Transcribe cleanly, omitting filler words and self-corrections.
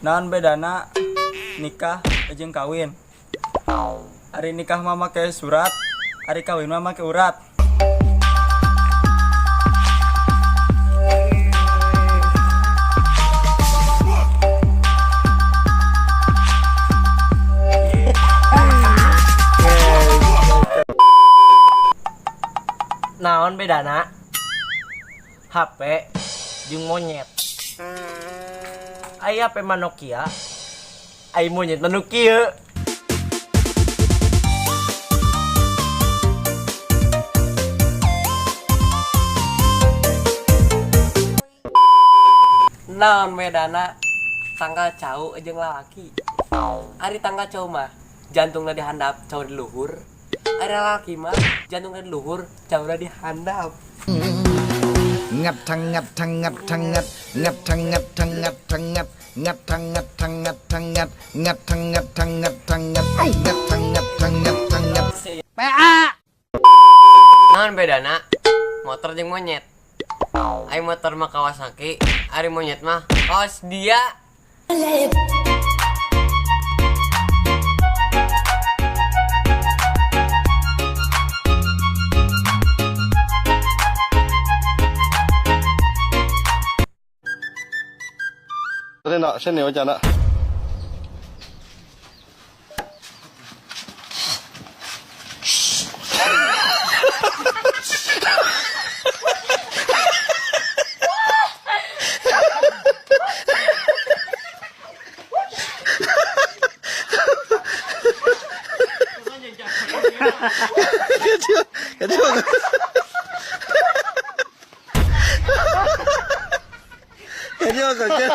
Naon bedana nikah jeung kawin? Ari nikah mah make surat, ari kawin mah make urat. Naon bedana HP jeung monyet? Aya HP mah Nokia, ai monyet mah nu kieu. Naon bedana tanggal cau jeung lalaki? Ari tanggal cau mah jantungna dihandap, cau di luhur. Ari lalaki mah jantungna di luhur, cauna dihandap. Ngap thang ngap thang ngap thang ngap ngap thang ngap thang ngap thang ngap ngap thang ngap thang ngap thang ngap ngap thang ngap thang ngap thang ngap ngap thang ngap thang ngap thang ngap. PA. Naon bedana motor jeung monyet? Ai motor mah Kawasaki, ari monyet mah kaos dia. Thế nọ, xem nếu chả nọ. Cái chưa? Cái chưa?